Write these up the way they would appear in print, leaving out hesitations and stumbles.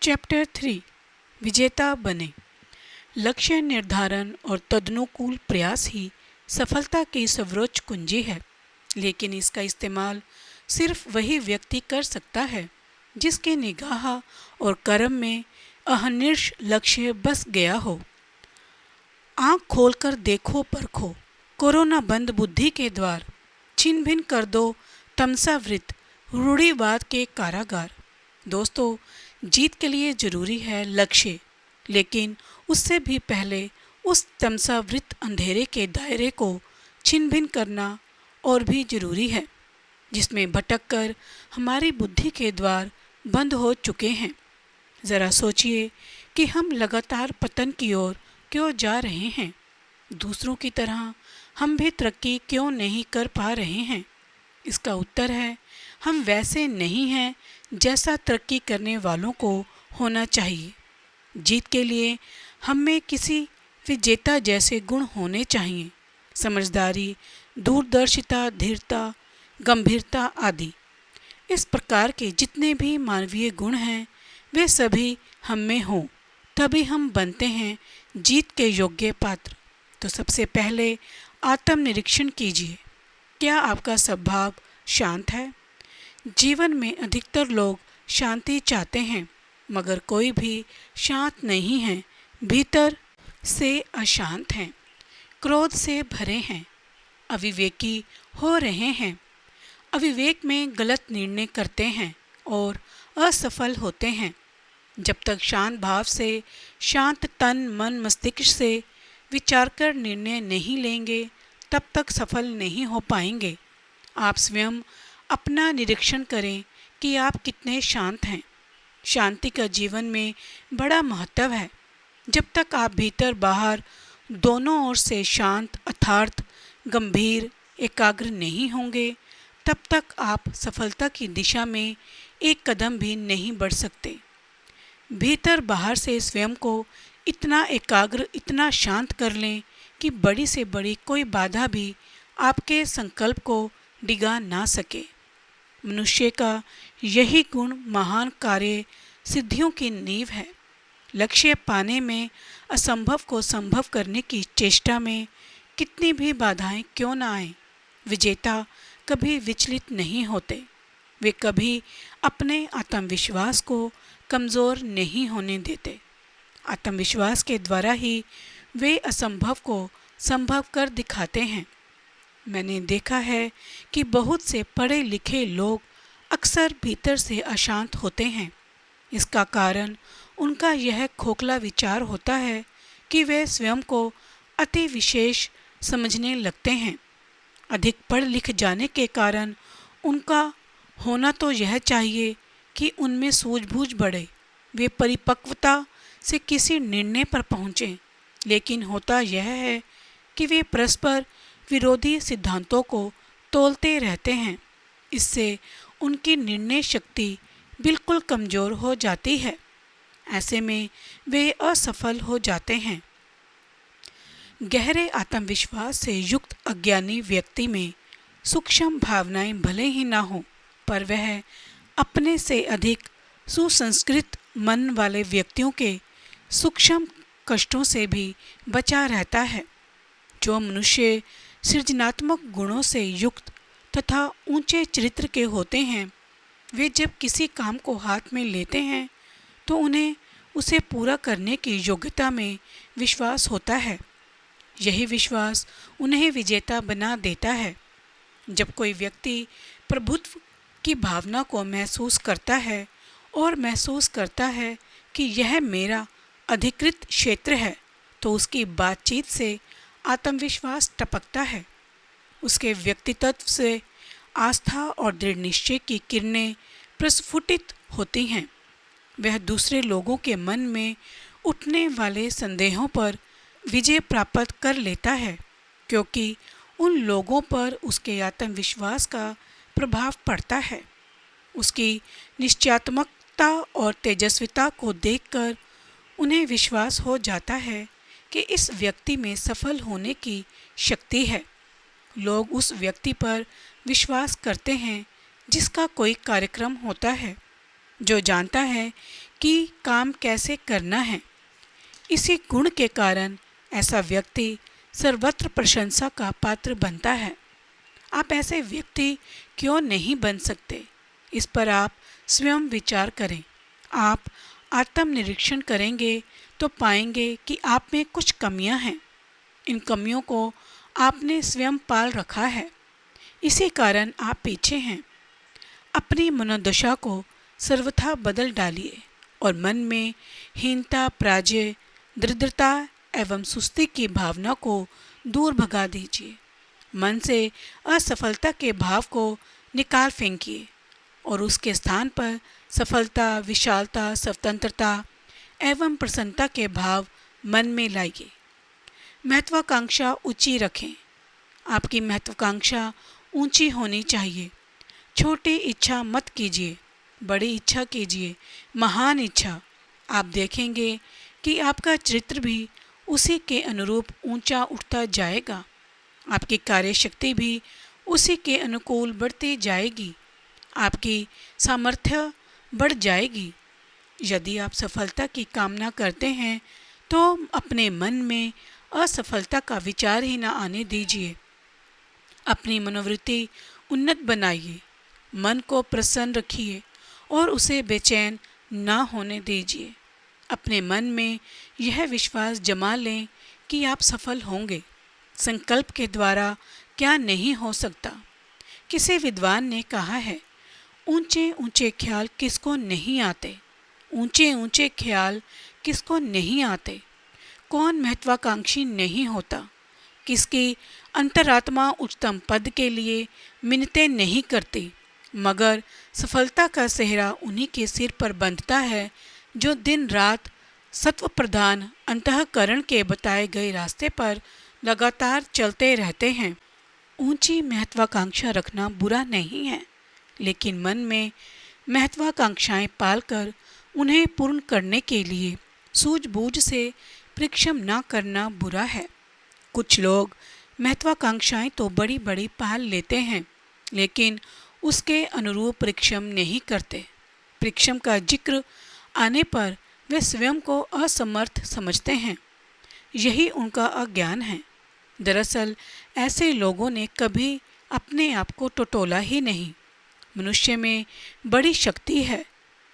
Chapter 3 विजेता बने। लक्ष्य निर्धारण और तदनुकूल प्रयास ही सफलता की सर्वोच्च कुंजी है, लेकिन इसका इस्तेमाल सिर्फ वही व्यक्ति कर सकता है जिसके निगाह और कर्म में अहर्निश लक्ष्य बस गया हो। आँख खोलकर देखो परखो, कोरोना बंद बुद्धि के द्वार, छिन भिन कर दो तमसावृत रूढ़िवाद के कारागार। दोस्तों, जीत के लिए जरूरी है लक्ष्य, लेकिन उससे भी पहले उस तमसावृत अंधेरे के दायरे को छिन भिन करना और भी जरूरी है, जिसमें भटक कर हमारी बुद्धि के द्वार बंद हो चुके हैं। ज़रा सोचिए कि हम लगातार पतन की ओर क्यों जा रहे हैं। दूसरों की तरह हम भी तरक्की क्यों नहीं कर पा रहे हैं। इसका उत्तर है, हम वैसे नहीं हैं जैसा तरक्की करने वालों को होना चाहिए। जीत के लिए हम में किसी विजेता जैसे गुण होने चाहिए, समझदारी, दूरदर्शिता, धीरता, गंभीरता आदि। इस प्रकार के जितने भी मानवीय गुण हैं, वे सभी हम में हों, तभी हम बनते हैं जीत के योग्य पात्र। तो सबसे पहले आत्मनिरीक्षण कीजिए। क्या आपका स्वभाव शांत है? जीवन में अधिकतर लोग शांति चाहते हैं, मगर कोई भी शांत नहीं है। भीतर से अशांत हैं, क्रोध से भरे हैं, अविवेकी हो रहे हैं, अविवेक में गलत निर्णय करते हैं और असफल होते हैं। जब तक शांत भाव से, शांत तन मन मस्तिष्क से विचार कर निर्णय नहीं लेंगे, तब तक सफल नहीं हो पाएंगे। आप स्वयं अपना निरीक्षण करें कि आप कितने शांत हैं। शांति का जीवन में बड़ा महत्व है। जब तक आप भीतर बाहर दोनों ओर से शांत, अर्थात गंभीर, एकाग्र नहीं होंगे, तब तक आप सफलता की दिशा में एक कदम भी नहीं बढ़ सकते। भीतर बाहर से स्वयं को इतना एकाग्र, इतना शांत कर लें कि बड़ी से बड़ी कोई बाधा भी आपके संकल्प को डिगा ना सके। मनुष्य का यही गुण महान कार्य सिद्धियों की नींव है। लक्ष्य पाने में, असंभव को संभव करने की चेष्टा में कितनी भी बाधाएं क्यों ना आए, विजेता कभी विचलित नहीं होते। वे कभी अपने आत्मविश्वास को कमज़ोर नहीं होने देते। आत्मविश्वास के द्वारा ही वे असंभव को संभव कर दिखाते हैं। मैंने देखा है कि बहुत से पढ़े लिखे लोग अक्सर भीतर से अशांत होते हैं। इसका कारण उनका यह खोखला विचार होता है कि वे स्वयं को अति विशेष समझने लगते हैं। अधिक पढ़ लिख जाने के कारण उनका होना तो यह चाहिए कि उनमें सूझबूझ बढ़े, वे परिपक्वता से किसी निर्णय पर पहुँचें, लेकिन होता यह है कि वे परस्पर विरोधी सिद्धांतों को तोलते रहते हैं। इससे उनकी निर्णय शक्ति बिल्कुल कमज़ोर हो जाती है। ऐसे में वे असफल हो जाते हैं। गहरे आत्मविश्वास से युक्त अज्ञानी व्यक्ति में सूक्ष्म भावनाएं भले ही ना हो, पर वह अपने से अधिक सुसंस्कृत मन वाले व्यक्तियों के सूक्ष्म कष्टों से भी बचा रहता है। जो मनुष्य सृजनात्मक गुणों से युक्त तथा ऊंचे चरित्र के होते हैं, वे जब किसी काम को हाथ में लेते हैं तो उन्हें उसे पूरा करने की योग्यता में विश्वास होता है। यही विश्वास उन्हें विजेता बना देता है। जब कोई व्यक्ति प्रभुत्व की भावना को महसूस करता है और महसूस करता है कि यह मेरा अधिकृत क्षेत्र है, तो उसकी बातचीत से आत्मविश्वास टपकता है। उसके व्यक्तित्व से आस्था और दृढ़ निश्चय की किरणें प्रस्फुटित होती हैं। वह दूसरे लोगों के मन में उठने वाले संदेहों पर विजय प्राप्त कर लेता है, क्योंकि उन लोगों पर उसके आत्मविश्वास का प्रभाव पड़ता है। उसकी निश्चयात्मकता और तेजस्विता को देखकर उन्हें विश्वास हो जाता है कि इस व्यक्ति में सफल होने की शक्ति है। लोग उस व्यक्ति पर विश्वास करते हैं जिसका कोई कार्यक्रम होता है, जो जानता है कि काम कैसे करना है। इसी गुण के कारण ऐसा व्यक्ति सर्वत्र प्रशंसा का पात्र बनता है। आप ऐसे व्यक्ति क्यों नहीं बन सकते, इस पर आप स्वयं विचार करें। आप आत्मनिरीक्षण करेंगे तो पाएंगे कि आप में कुछ कमियां हैं। इन कमियों को आपने स्वयं पाल रखा है, इसी कारण आप पीछे हैं। अपनी मनोदशा को सर्वथा बदल डालिए और मन में हीनता, पराजय, दरिद्रता एवं सुस्ती की भावना को दूर भगा दीजिए। मन से असफलता के भाव को निकाल फेंकिए और उसके स्थान पर सफलता, विशालता, स्वतंत्रता एवं प्रसन्नता के भाव मन में लाइए। महत्वाकांक्षा ऊंची रखें। आपकी महत्वाकांक्षा ऊंची होनी चाहिए। छोटी इच्छा मत कीजिए, बड़ी इच्छा कीजिए, महान इच्छा। आप देखेंगे कि आपका चरित्र भी उसी के अनुरूप ऊंचा उठता जाएगा। आपकी कार्यशक्ति भी उसी के अनुकूल बढ़ती जाएगी। आपकी सामर्थ्य बढ़ जाएगी। यदि आप सफलता की कामना करते हैं तो अपने मन में असफलता का विचार ही ना आने दीजिए। अपनी मनोवृत्ति उन्नत बनाइए, मन को प्रसन्न रखिए और उसे बेचैन ना होने दीजिए। अपने मन में यह विश्वास जमा लें कि आप सफल होंगे। संकल्प के द्वारा क्या नहीं हो सकता। किसी विद्वान ने कहा है, ऊंचे ऊंचे ख्याल किसको नहीं आते, ऊंचे ऊंचे ख्याल किसको नहीं आते। कौन महत्वाकांक्षी नहीं होता, किसकी अंतरात्मा उच्चतम पद के लिए मिन्नतें नहीं करती, मगर सफलता का सेहरा उन्हीं के सिर पर बंधता है जो दिन रात सत्व प्रधान अंतःकरण के बताए गए रास्ते पर लगातार चलते रहते हैं। ऊंची महत्वाकांक्षा रखना बुरा नहीं है, लेकिन मन में महत्वाकांक्षाएं पालकर उन्हें पूर्ण करने के लिए सूझबूझ से परिश्रम न करना बुरा है। कुछ लोग महत्वाकांक्षाएं तो बड़ी बड़ी पाल लेते हैं, लेकिन उसके अनुरूप परिश्रम नहीं करते। परिश्रम का जिक्र आने पर वे स्वयं को असमर्थ समझते हैं। यही उनका अज्ञान है। दरअसल ऐसे लोगों ने कभी अपने आप को टटोला ही नहीं। मनुष्य में बड़ी शक्ति है।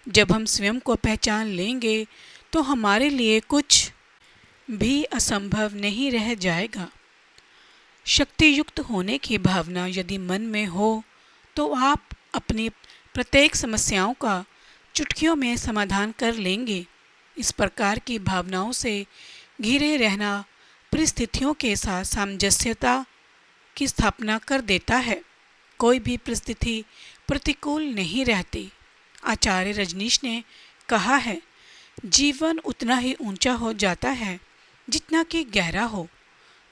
जब हम स्वयं को पहचान लेंगे तो हमारे लिए कुछ भी असंभव नहीं रह जाएगा। शक्तियुक्त होने की भावना यदि मन में हो तो आप अपनी प्रत्येक समस्याओं का चुटकियों में समाधान कर लेंगे। इस प्रकार की भावनाओं से घिरे रहना परिस्थितियों के साथ सामंजस्यता की स्थापना कर देता है। कोई भी परिस्थिति प्रतिकूल नहीं रहती। आचार्य रजनीश ने कहा है, जीवन उतना ही ऊंचा हो जाता है जितना कि गहरा हो।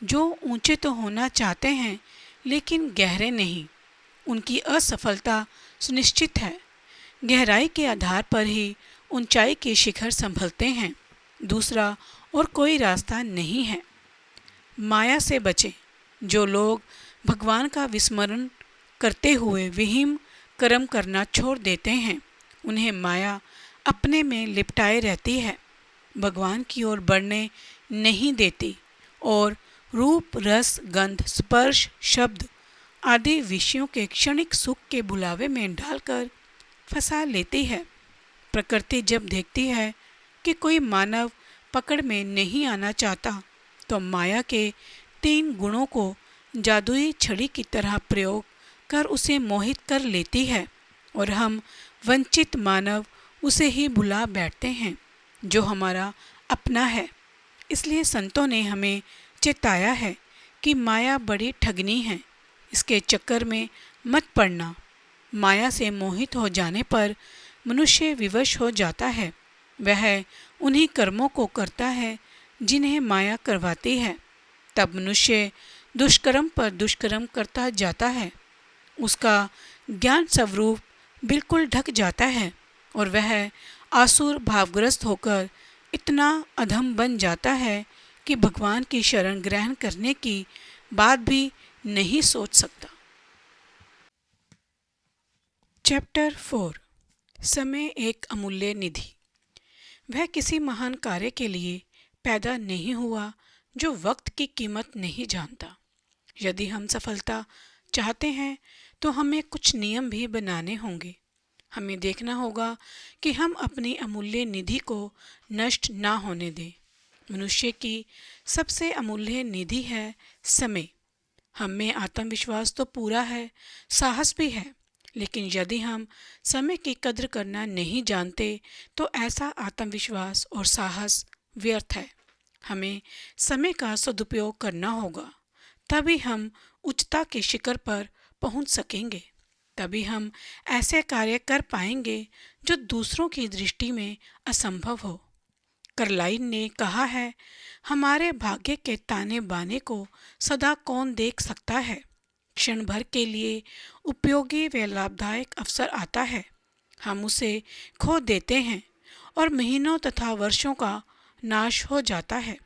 जो ऊंचे तो होना चाहते हैं लेकिन गहरे नहीं, उनकी असफलता सुनिश्चित है। गहराई के आधार पर ही ऊंचाई के शिखर संभलते हैं। दूसरा और कोई रास्ता नहीं है। माया से बचें। जो लोग भगवान का विस्मरण करते हुए विहीन कर्म करना छोड़ देते हैं, उन्हें माया अपने में लिपटाए रहती है, भगवान की ओर बढ़ने नहीं देती और रूप, रस, गंध, स्पर्श, शब्द आदि विषयों के क्षणिक सुख के बुलावे में डालकर फंसा लेती है। प्रकृति जब देखती है कि कोई मानव पकड़ में नहीं आना चाहता, तो माया के 3 गुणों को जादुई छड़ी की तरह प्रयोग कर उसे मोहित कर लेती है और हम वंचित मानव उसे ही भुला बैठते हैं जो हमारा अपना है। इसलिए संतों ने हमें चेताया है कि माया बड़ी ठगनी है, इसके चक्कर में मत पड़ना। माया से मोहित हो जाने पर मनुष्य विवश हो जाता है। वह उन्हीं कर्मों को करता है जिन्हें माया करवाती है। तब मनुष्य दुष्कर्म पर दुष्कर्म करता जाता है। उसका ज्ञान स्वरूप बिल्कुल ढक जाता है और वह आसुर भावग्रस्त होकर इतना अधम बन जाता है कि भगवान की शरण ग्रहण करने की बात भी नहीं सोच सकता। चैप्टर 4 समय एक अमूल्य निधि। वह किसी महान कार्य के लिए पैदा नहीं हुआ जो वक्त की कीमत नहीं जानता। यदि हम सफलता चाहते हैं तो हमें कुछ नियम भी बनाने होंगे। हमें देखना होगा कि हम अपनी अमूल्य निधि को नष्ट ना होने दें। मनुष्य की सबसे अमूल्य निधि है समय। हम में आत्मविश्वास तो पूरा है, साहस भी है, लेकिन यदि हम समय की कद्र करना नहीं जानते तो ऐसा आत्मविश्वास और साहस व्यर्थ है। हमें समय का सदुपयोग करना होगा, तभी हम उच्चता के शिखर पर पहुंच सकेंगे। तभी हम ऐसे कार्य कर पाएंगे जो दूसरों की दृष्टि में असंभव हो। करलाइन ने कहा है, हमारे भाग्य के ताने बाने को सदा कौन देख सकता है। क्षण भर के लिए उपयोगी व लाभदायक अवसर आता है, हम उसे खो देते हैं और महीनों तथा वर्षों का नाश हो जाता है।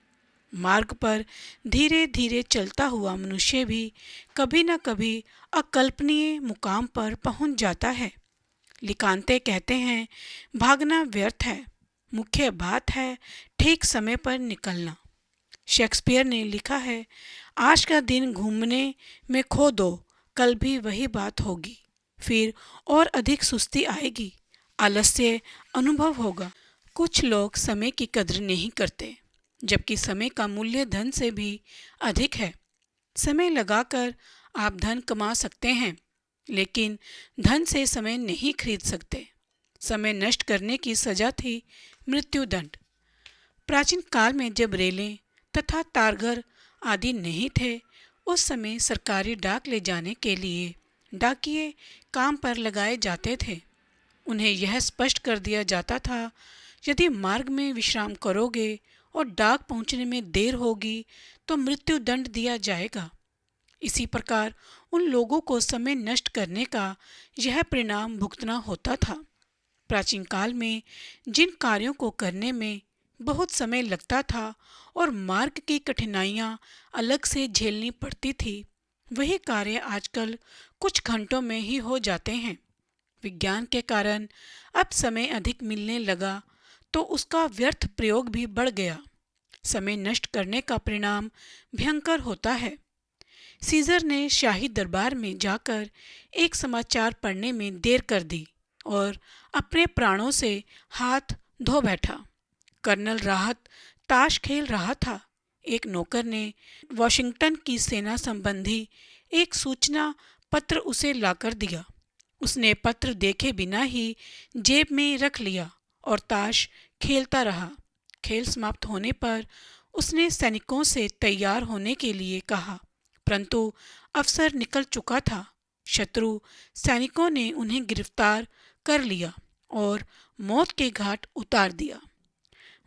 मार्ग पर धीरे धीरे चलता हुआ मनुष्य भी कभी न कभी अकल्पनीय मुकाम पर पहुंच जाता है। लिकांते कहते हैं, भागना व्यर्थ है, मुख्य बात है ठीक समय पर निकलना। शेक्सपियर ने लिखा है, आज का दिन घूमने में खो दो, कल भी वही बात होगी, फिर और अधिक सुस्ती आएगी, आलस्य अनुभव होगा। कुछ लोग समय की कद्र नहीं करते, जबकि समय का मूल्य धन से भी अधिक है। समय लगाकर आप धन कमा सकते हैं, लेकिन धन से समय नहीं खरीद सकते। समय नष्ट करने की सजा थी मृत्युदंड। प्राचीन काल में जब रेलें तथा तारघर आदि नहीं थे, उस समय सरकारी डाक ले जाने के लिए डाकिये काम पर लगाए जाते थे। उन्हें यह स्पष्ट कर दिया जाता था, यदि मार्ग में विश्राम करोगे और डाक पहुंचने में देर होगी तो मृत्युदंड दिया जाएगा। इसी प्रकार उन लोगों को समय नष्ट करने का यह परिणाम भुगतना होता था। प्राचीन काल में जिन कार्यों को करने में बहुत समय लगता था और मार्ग की कठिनाइयां अलग से झेलनी पड़ती थी, वही कार्य आजकल कुछ घंटों में ही हो जाते हैं। विज्ञान के कारण अब समय अधिक मिलने लगा तो उसका व्यर्थ प्रयोग भी बढ़ गया। समय नष्ट करने का परिणाम भयंकर होता है। सीजर ने शाही दरबार में जाकर एक समाचार पढ़ने में देर कर दी और अपने प्राणों से हाथ धो बैठा। कर्नल राहत ताश खेल रहा था। एक नौकर ने वॉशिंगटन की सेना संबंधी एक सूचना पत्र उसे लाकर दिया। उसने पत्र देखे बिना ही जेब में रख लिया और ताश खेलता रहा। खेल समाप्त होने पर उसने सैनिकों से तैयार होने के लिए कहा, परंतु अवसर निकल चुका था। शत्रु सैनिकों ने उन्हें गिरफ्तार कर लिया और मौत के घाट उतार दिया।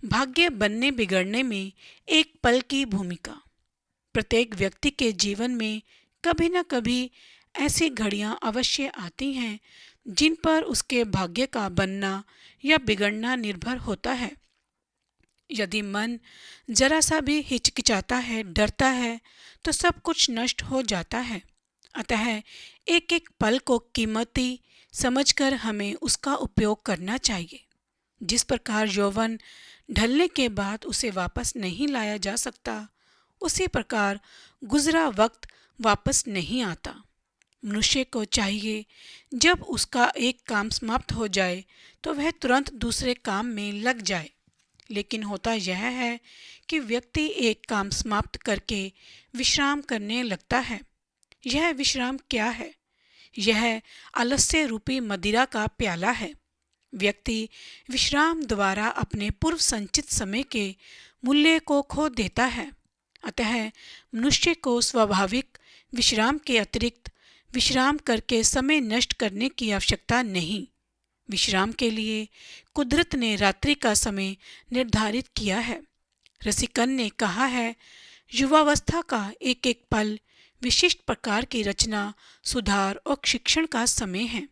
भाग्य बनने बिगड़ने में एक पल की भूमिका। प्रत्येक व्यक्ति के जीवन में कभी न कभी ऐसी घड़ियां अवश्य आती हैं जिन पर उसके भाग्य का बनना या बिगड़ना निर्भर होता है। यदि मन जरा सा भी हिचकिचाता है, डरता है, तो सब कुछ नष्ट हो जाता है। अतः एक एक पल को कीमती समझकर हमें उसका उपयोग करना चाहिए। जिस प्रकार यौवन ढलने के बाद उसे वापस नहीं लाया जा सकता, उसी प्रकार गुजरा वक्त वापस नहीं आता। मनुष्य को चाहिए जब उसका एक काम समाप्त हो जाए तो वह तुरंत दूसरे काम में लग जाए। लेकिन होता यह है कि व्यक्ति एक काम समाप्त करके विश्राम करने लगता है। यह विश्राम क्या है? यह आलस्य रूपी मदिरा का प्याला है। व्यक्ति विश्राम द्वारा अपने पूर्व संचित समय के मूल्य को खो देता है। अतः मनुष्य को स्वाभाविक विश्राम के अतिरिक्त विश्राम करके समय नष्ट करने की आवश्यकता नहीं। विश्राम के लिए कुदरत ने रात्रि का समय निर्धारित किया है। रसिकन ने कहा है, युवावस्था का एक एक पल विशिष्ट प्रकार की रचना, सुधार और शिक्षण का समय है।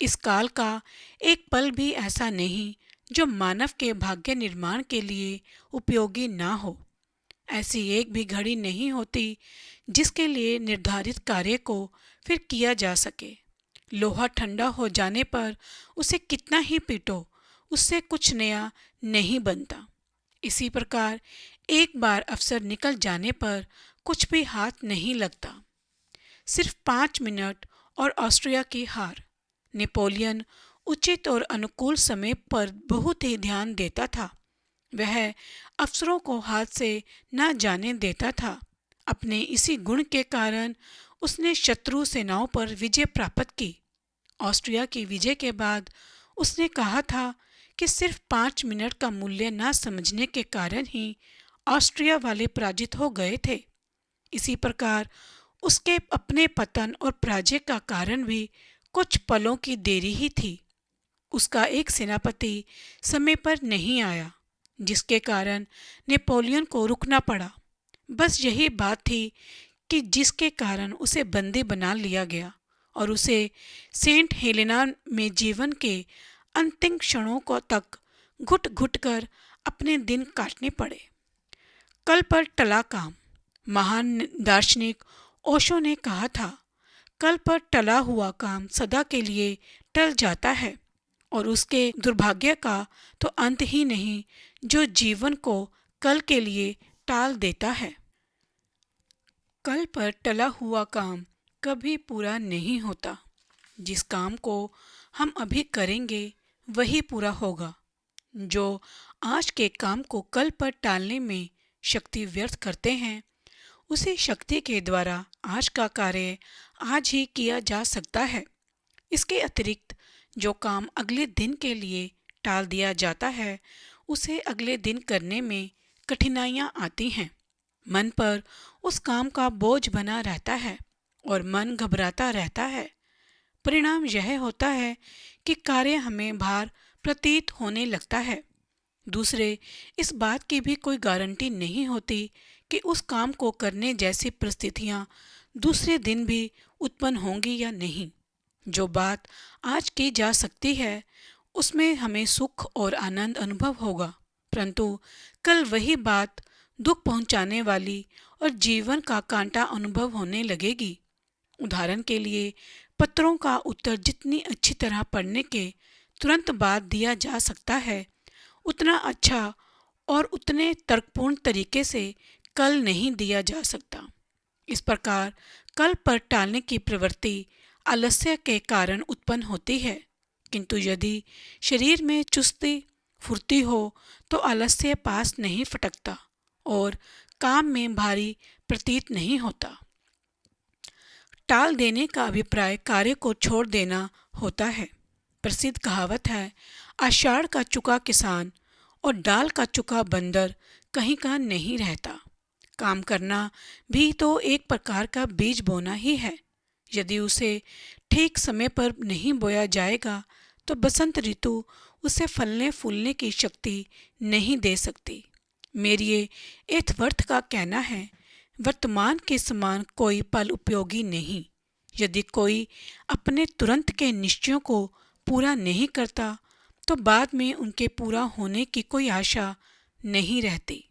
इस काल का एक पल भी ऐसा नहीं जो मानव के भाग्य निर्माण के लिए उपयोगी ना हो। ऐसी एक भी घड़ी नहीं होती जिसके लिए निर्धारित कार्य को फिर किया जा सके। लोहा ठंडा हो जाने पर उसे कितना ही पीटो, उससे कुछ नया नहीं बनता। इसी प्रकार एक बार अवसर निकल जाने पर कुछ भी हाथ नहीं लगता। सिर्फ 5 मिनट और ऑस्ट्रिया की हार। नेपोलियन उचित और अनुकूल समय पर बहुत ही ध्यान देता था। वह अफसरों को हाथ से न जाने देता था। अपने इसी गुण के कारण उसने शत्रु सेनाओं पर विजय प्राप्त की। ऑस्ट्रिया की विजय के बाद उसने कहा था कि सिर्फ 5 मिनट का मूल्य न समझने के कारण ही ऑस्ट्रिया वाले पराजित हो गए थे। इसी प्रकार उसके अपने पतन और पराजय का कारण भी कुछ पलों की देरी ही थी। उसका एक सेनापति समय पर नहीं आया, जिसके कारण नेपोलियन को रुकना पड़ा। बस यही बात थी कि जिसके कारण उसे बंदी बना लिया गया और उसे सेंट हेलेना में जीवन के अंतिम क्षणों को तक घुट घुट कर अपने दिन काटने पड़े। कल पर टला काम। महान दार्शनिक ओशो ने कहा था, कल पर टला हुआ काम सदा के लिए टल जाता है और उसके दुर्भाग्य का तो अंत ही नहीं जो जीवन को कल के लिए टाल देता है। कल पर टला हुआ काम कभी पूरा नहीं होता। जिस काम को हम अभी करेंगे वही पूरा होगा। जो आज के काम को कल पर टालने में शक्ति व्यर्थ करते हैं, उसी शक्ति के द्वारा आज का कार्य आज ही किया जा सकता है। इसके अतिरिक्त जो काम अगले दिन के लिए टाल दिया जाता है, उसे अगले दिन करने में कठिनाइयाँ आती हैं। मन पर उस काम का बोझ बना रहता है और मन घबराता रहता है। परिणाम यह होता है कि कार्य हमें भार प्रतीत होने लगता है। दूसरे, इस बात की भी कोई गारंटी नहीं होती कि उस काम को करने जैसी परिस्थितियां दूसरे दिन भी उत्पन्न होंगी या नहीं। जो बात आज की जा सकती है, उसमें हमें सुख और आनंद अनुभव होगा, परंतु कल वही बात दुख पहुंचाने वाली और जीवन का कांटा अनुभव होने लगेगी। उदाहरण के लिए, पत्रों का उत्तर जितनी अच्छी तरह पढ़ने के तुरंत बाद दिया जा सकता है, उतना अच्छा और उतने तर्कपूर्ण तरीके से कल नहीं दिया जा सकता। इस प्रकार कल पर टालने की प्रवृत्ति आलस्य के कारण उत्पन्न होती है, किंतु यदि शरीर में चुस्ती फुर्ती हो तो आलस्य पास नहीं फटकता और काम में भारी प्रतीत नहीं होता। टाल देने का अभिप्राय कार्य को छोड़ देना होता है। प्रसिद्ध कहावत है, आषाढ़ का चुका किसान और डाल का चुका बंदर कहीं का नहीं रहता। काम करना भी तो एक प्रकार का बीज बोना ही है। यदि उसे ठीक समय पर नहीं बोया जाएगा तो बसंत ऋतु उसे फलने फूलने की शक्ति नहीं दे सकती। मेरिए एथवर्थ का कहना है, वर्तमान के समान कोई पल उपयोगी नहीं। यदि कोई अपने तुरंत के निश्चयों को पूरा नहीं करता तो बाद में उनके पूरा होने की कोई आशा नहीं रहती।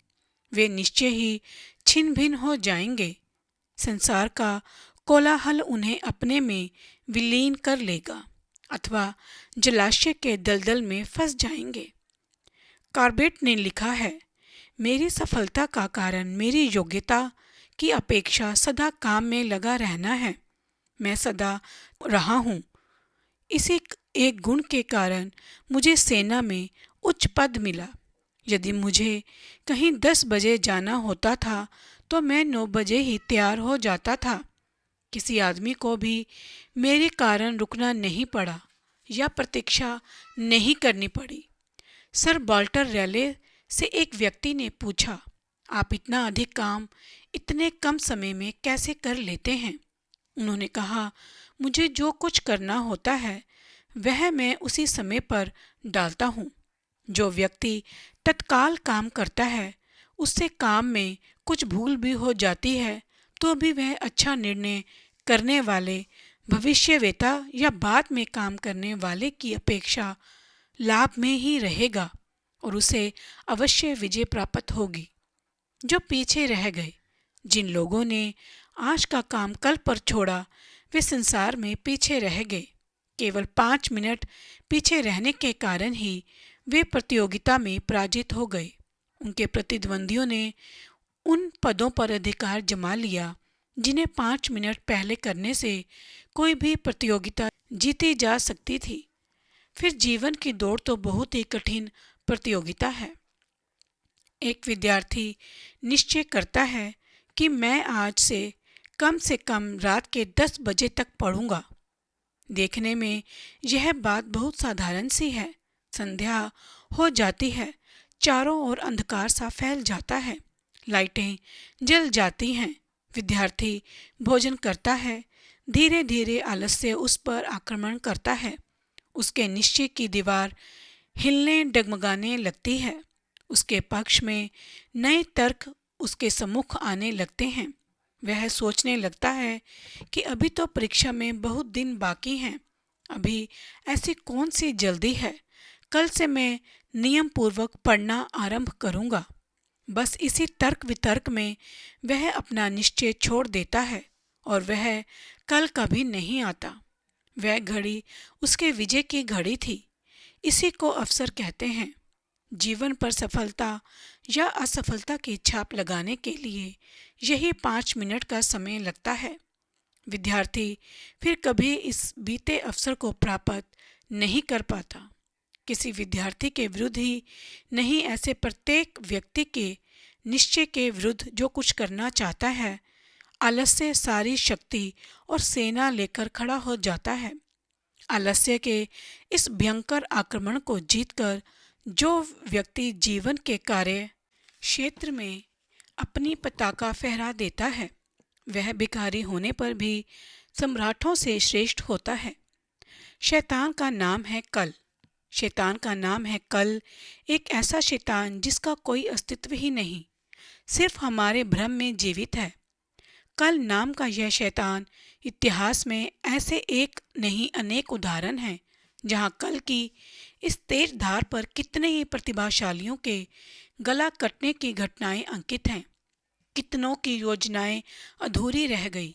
वे निश्चय ही छिन्न भिन्न हो जाएंगे। संसार का कोलाहल उन्हें अपने में विलीन कर लेगा अथवा जलाशय के दलदल में फंस जाएंगे। कॉर्बेट ने लिखा है, मेरी सफलता का कारण मेरी योग्यता की अपेक्षा सदा काम में लगा रहना है। मैं सदा रहा हूँ। इसी एक गुण के कारण मुझे सेना में उच्च पद मिला। यदि मुझे कहीं 10 बजे जाना होता था तो मैं 9 बजे ही तैयार हो जाता था। किसी आदमी को भी मेरे कारण रुकना नहीं पड़ा या प्रतीक्षा नहीं करनी पड़ी। सर वाल्टर रैले से एक व्यक्ति ने पूछा, आप इतना अधिक काम इतने कम समय में कैसे कर लेते हैं? उन्होंने कहा, मुझे जो कुछ करना होता है वह मैं उसी समय पर डालता हूँ। जो व्यक्ति तत्काल काम करता है, उससे काम में कुछ भूल भी हो जाती है तो भी वह अच्छा निर्णय करने वाले भविष्यवेता या बाद में काम करने वाले की अपेक्षा लाभ में ही रहेगा और उसे अवश्य विजय प्राप्त होगी। जो पीछे रह गए, जिन लोगों ने आज का काम कल पर छोड़ा, वे संसार में पीछे रह गए। केवल 5 मिनट पीछे रहने के कारण ही वे प्रतियोगिता में पराजित हो गए। उनके प्रतिद्वंदियों ने उन पदों पर अधिकार जमा लिया जिन्हें 5 मिनट पहले करने से कोई भी प्रतियोगिता जीती जा सकती थी। फिर जीवन की दौड़ तो बहुत ही कठिन प्रतियोगिता है। एक विद्यार्थी निश्चय करता है कि मैं आज से कम रात के 10 बजे तक पढ़ूंगा। देखने में यह बात बहुत साधारण सी है। संध्या हो जाती है, चारों ओर अंधकार सा फैल जाता है, लाइटें जल जाती हैं। विद्यार्थी भोजन करता है। धीरे धीरे आलस्य उस पर आक्रमण करता है। उसके निश्चय की दीवार हिलने डगमगाने लगती है। उसके पक्ष में नए तर्क उसके सम्मुख आने लगते हैं। वह सोचने लगता है कि अभी तो परीक्षा में बहुत दिन बाकी हैं। अभी ऐसी कौन सी जल्दी है? कल से मैं नियम पूर्वक पढ़ना आरंभ करूंगा। बस इसी तर्क वितर्क में वह अपना निश्चय छोड़ देता है और वह कल कभी नहीं आता। वह घड़ी उसके विजय की घड़ी थी। इसी को अवसर कहते हैं। जीवन पर सफलता या असफलता की छाप लगाने के लिए यही 5 मिनट का समय लगता है। विद्यार्थी फिर कभी इस बीते अवसर को प्राप्त नहीं कर पाता। किसी विद्यार्थी के विरुद्ध ही नहीं, ऐसे प्रत्येक व्यक्ति के निश्चय के विरुद्ध जो कुछ करना चाहता है, आलस्य सारी शक्ति और सेना लेकर खड़ा हो जाता है। आलस्य के इस भयंकर आक्रमण को जीतकर जो व्यक्ति जीवन के कार्य क्षेत्र में अपनी पताका फहरा देता है, वह भिखारी होने पर भी सम्राटों से श्रेष्ठ होता है। शैतान का नाम है कल। शैतान का नाम है कल, एक ऐसा शैतान जिसका कोई अस्तित्व ही नहीं, सिर्फ हमारे भ्रम में जीवित है। कल नाम का यह शैतान, इतिहास में ऐसे एक नहीं अनेक उदाहरण हैं जहां कल की इस तेज धार पर कितने ही प्रतिभाशालियों के गला कटने की घटनाएं अंकित हैं। कितनों की योजनाएं अधूरी रह गई,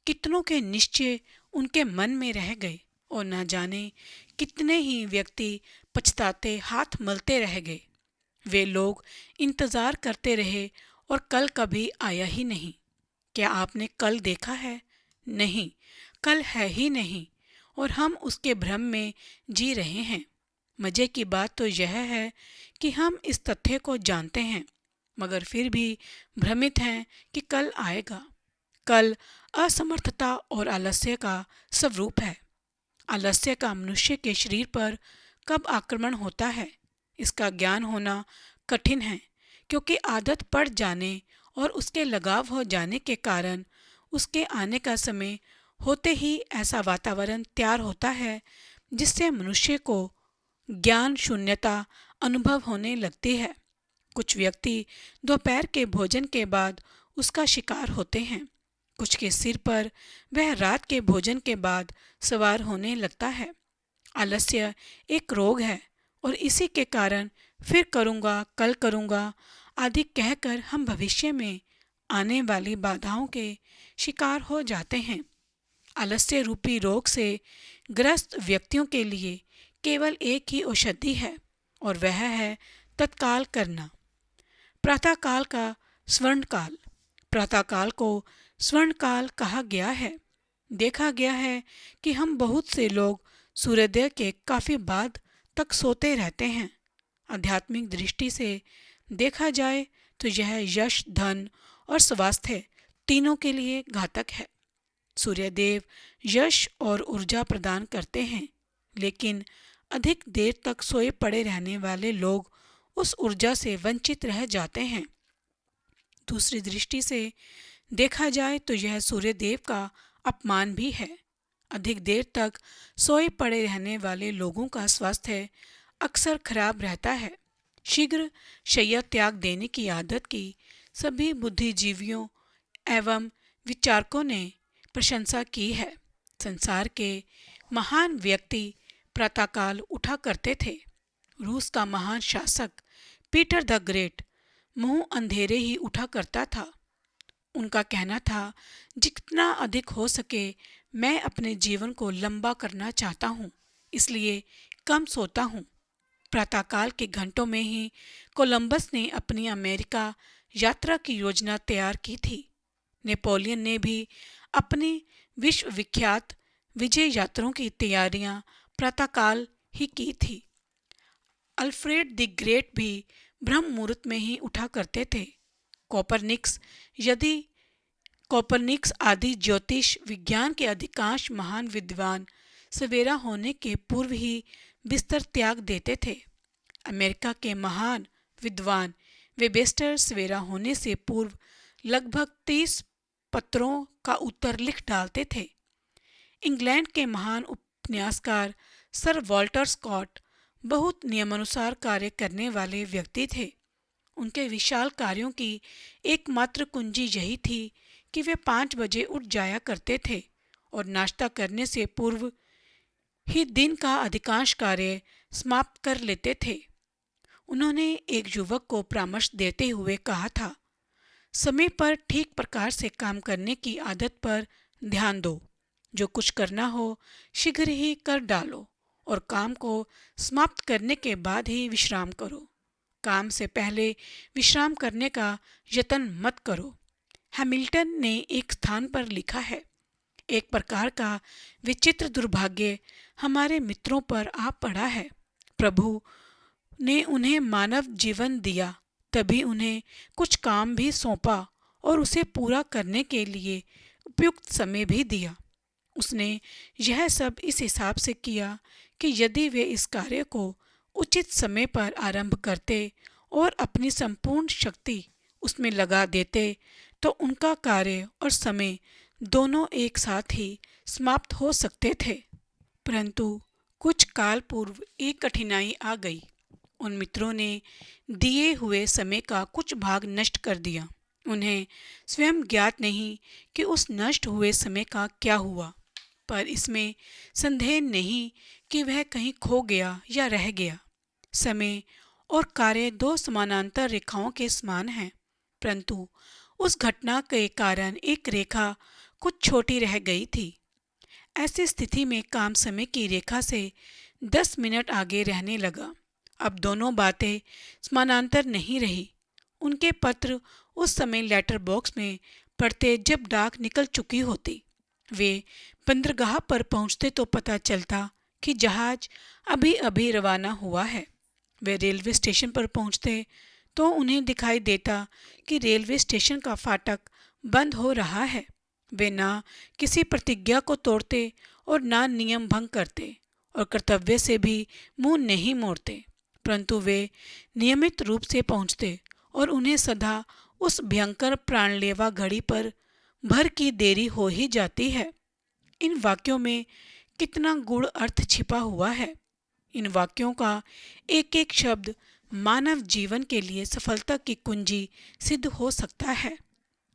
कितनों के निश्चय उनके मन में रह गए और न जाने कितने ही व्यक्ति पछताते हाथ मलते रह गए। वे लोग इंतजार करते रहे और कल कभी आया ही नहीं। क्या आपने कल देखा है? नहीं, कल है ही नहीं और हम उसके भ्रम में जी रहे हैं। मजे की बात तो यह है कि हम इस तथ्य को जानते हैं मगर फिर भी भ्रमित हैं कि कल आएगा। कल असमर्थता और आलस्य का स्वरूप है। आलस्य का मनुष्य के शरीर पर कब आक्रमण होता है, इसका ज्ञान होना कठिन है, क्योंकि आदत पड़ जाने और उसके लगाव हो जाने के कारण उसके आने का समय होते ही ऐसा वातावरण तैयार होता है जिससे मनुष्य को ज्ञान शून्यता अनुभव होने लगती है। कुछ व्यक्ति दोपहर के भोजन के बाद उसका शिकार होते हैं। कुछ के सिर पर वह रात के भोजन के बाद सवार होने लगता है। आलस्य एक रोग है और इसी के कारण फिर करूँगा, कल करूँगा आदि कहकर हम भविष्य में आने वाली बाधाओं के शिकार हो जाते हैं। आलस्य रूपी रोग से ग्रस्त व्यक्तियों के लिए केवल एक ही औषधि है और वह है तत्काल करना। प्रातःकाल का स्वर्णकाल। प्रातःकाल को स्वर्णकाल कहा गया है। देखा गया है कि हम बहुत से लोग सूर्योदय के काफी बाद तक सोते रहते हैं। आध्यात्मिक दृष्टि से देखा जाए तो यह यश, धन और स्वास्थ्य तीनों के लिए घातक है। सूर्यदेव यश और ऊर्जा प्रदान करते हैं, लेकिन अधिक देर तक सोए पड़े रहने वाले लोग उस ऊर्जा से वंचित रह जाते हैं। दूसरी दृष्टि से देखा जाए तो यह सूर्यदेव का अपमान भी है। अधिक देर तक सोए पड़े रहने वाले लोगों का स्वास्थ्य अक्सर खराब रहता है। शीघ्र शय्या त्याग देने की आदत की सभी बुद्धिजीवियों एवं विचारकों ने प्रशंसा की है। संसार के महान व्यक्ति प्रातःकाल उठा करते थे। रूस का महान शासक पीटर द ग्रेट मुंह अंधेरे ही उठा करता था। उनका कहना था, जितना अधिक हो सके मैं अपने जीवन को लंबा करना चाहता हूँ, इसलिए कम सोता हूँ। प्रातःकाल के घंटों में ही कोलंबस ने अपनी अमेरिका यात्रा की योजना तैयार की थी। नेपोलियन ने भी अपनी विश्वविख्यात विजय यात्राओं की तैयारियां प्रातःकाल ही की थी। अल्फ्रेड द ग्रेट भी ब्रह्म मुहूर्त में ही उठा करते थे। कोपरनिकस यदि कोपरनिकस आदि ज्योतिष विज्ञान के अधिकांश महान विद्वान सवेरा होने के पूर्व ही बिस्तर त्याग देते थे। अमेरिका के महान विद्वान वेबस्टर सवेरा होने से पूर्व लगभग 30 पत्रों का उत्तर लिख डालते थे। इंग्लैंड के महान उपन्यासकार सर वॉल्टर स्कॉट बहुत नियमानुसार कार्य करने वाले व्यक्ति थे। उनके विशाल कार्यों की एकमात्र कुंजी यही थी कि वे 5 बजे उठ जाया करते थे और नाश्ता करने से पूर्व ही दिन का अधिकांश कार्य समाप्त कर लेते थे। उन्होंने एक युवक को परामर्श देते हुए कहा था, समय पर ठीक प्रकार से काम करने की आदत पर ध्यान दो। जो कुछ करना हो शीघ्र ही कर डालो और काम को समाप्त करने के बाद ही विश्राम करो। काम से पहले विश्राम करने का यत्न मत करो। हैमिल्टन ने एक स्थान पर लिखा है, एक प्रकार का विचित्र दुर्भाग्य हमारे मित्रों पर आ पड़ा है। प्रभु ने उन्हें मानव जीवन दिया, तभी उन्हें कुछ काम भी सौंपा और उसे पूरा करने के लिए उपयुक्त समय भी दिया। उसने यह सब इस हिसाब से किया कि यदि वे इस कार्य को उचित समय पर आरंभ करते और अपनी संपूर्ण शक्ति उसमें लगा देते तो उनका कार्य और समय दोनों एक साथ ही समाप्त हो सकते थे। परंतु कुछ काल पूर्व एक कठिनाई आ गई। उन मित्रों ने दिए हुए समय का कुछ भाग नष्ट कर दिया। उन्हें स्वयं ज्ञात नहीं कि उस नष्ट हुए समय का क्या हुआ, पर इसमें संदेह नहीं कि वह कहीं खो गया या रह गया। समय और कार्य 2 समानांतर रेखाओं के समान हैं, परंतु उस घटना के कारण एक रेखा कुछ छोटी रह गई थी। ऐसी स्थिति में काम समय की रेखा से 10 मिनट आगे रहने लगा। अब दोनों बातें समानांतर नहीं रही। उनके पत्र उस समय लेटर बॉक्स में पड़ते जब डाक निकल चुकी होती। वे बंदरगाह पर पहुंचते तो पता चलता कि जहाज अभी अभी रवाना हुआ है। वे रेलवे स्टेशन पर पहुंचते तो उन्हें दिखाई देता कि रेलवे स्टेशन का फाटक बंद हो रहा है। वे ना किसी प्रतिज्ञा को तोड़ते और ना नियम भंग करते और कर्तव्य से भी मुंह नहीं मोड़ते, परंतु वे नियमित रूप से पहुंचते और उन्हें सदा उस भयंकर प्राणलेवा घड़ी पर भर की देरी हो ही जाती है। इन वाक्यों में कितना गूढ़ अर्थ छिपा हुआ है। इन वाक्यों का एक एक शब्द मानव जीवन के लिए सफलता की कुंजी सिद्ध हो सकता है।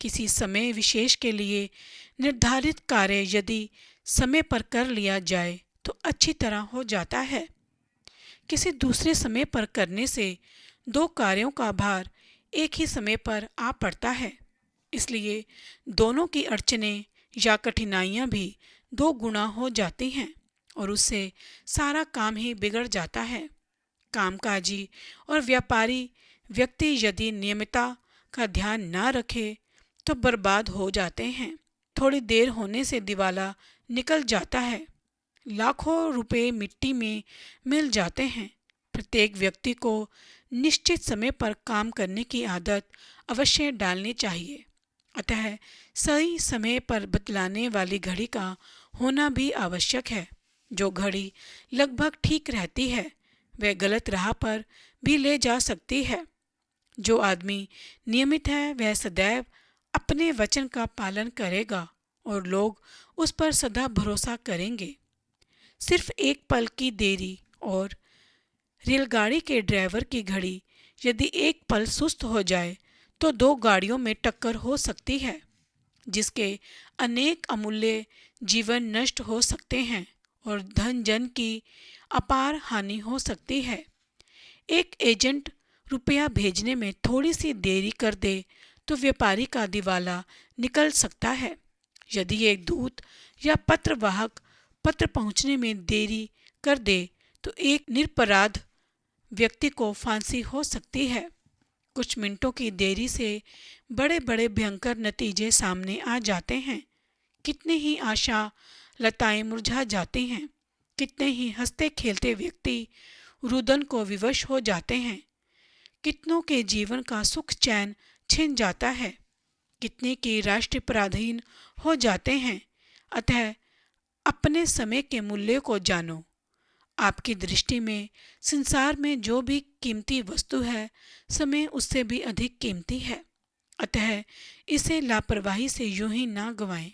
किसी समय विशेष के लिए निर्धारित कार्य यदि समय पर कर लिया जाए तो अच्छी तरह हो जाता है। किसी दूसरे समय पर करने से 2 कार्यों का भार एक ही समय पर आ पड़ता है, इसलिए दोनों की अड़चनें या कठिनाइयां भी 2 गुना हो जाती हैं और उससे सारा काम ही बिगड़ जाता है। कामकाजी और व्यापारी व्यक्ति यदि नियमितता का ध्यान ना रखे तो बर्बाद हो जाते हैं। थोड़ी देर होने से दिवाला निकल जाता है। लाखों रुपए मिट्टी में मिल जाते हैं। प्रत्येक व्यक्ति को निश्चित समय पर काम करने की आदत अवश्य डालनी चाहिए। अतः सही समय पर बतलाने वाली घड़ी का होना भी आवश्यक है। जो घड़ी लगभग ठीक रहती है वह गलत राह पर भी ले जा सकती है। जो आदमी नियमित है वह सदैव अपने वचन का पालन करेगा और लोग उस पर सदा भरोसा करेंगे। सिर्फ एक पल की देरी और रेलगाड़ी के ड्राइवर की घड़ी यदि एक पल सुस्त हो जाए तो 2 गाड़ियों में टक्कर हो सकती है, जिसके अनेक अमूल्य जीवन नष्ट हो सकते हैं और धन जन की अपार हानि हो सकती है। एक एजेंट रुपया भेजने में थोड़ी सी देरी कर दे तो व्यापारी का दिवाला निकल सकता है। यदि एक दूत या पत्रवाहक पत्र पहुंचने में देरी कर दे तो एक निरपराध व्यक्ति को फांसी हो सकती है। कुछ मिनटों की देरी से बड़े बड़े भयंकर नतीजे सामने आ जाते हैं। कितने ही आशा लताएं मुरझा जाती हैं। कितने ही हंसते खेलते व्यक्ति रुदन को विवश हो जाते हैं। कितनों के जीवन का सुख चैन छिन जाता है। कितने के राष्ट्र पराधीन हो जाते हैं। अतः अपने समय के मूल्य को जानो। आपकी दृष्टि में संसार में जो भी कीमती वस्तु है, समय उससे भी अधिक कीमती है। अतः इसे लापरवाही से यूं ही ना गंवाएं।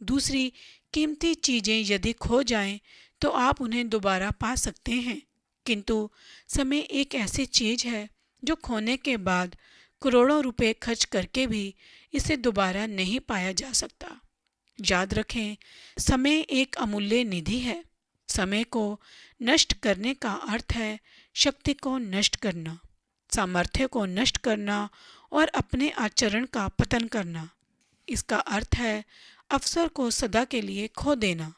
दूसरी कीमती चीजें यदि खो जाएं तो आप उन्हें दोबारा पा सकते हैं, किंतु समय एक ऐसी चीज है जो खोने के बाद करोड़ों रुपए खर्च करके भी इसे दोबारा नहीं पाया जा सकता। याद रखें, समय एक अमूल्य निधि है। समय को नष्ट करने का अर्थ है शक्ति को नष्ट करना, सामर्थ्य को नष्ट करना और अपने आचरण का पतन करना। इसका अर्थ है अवसर को सदा के लिए खो देना।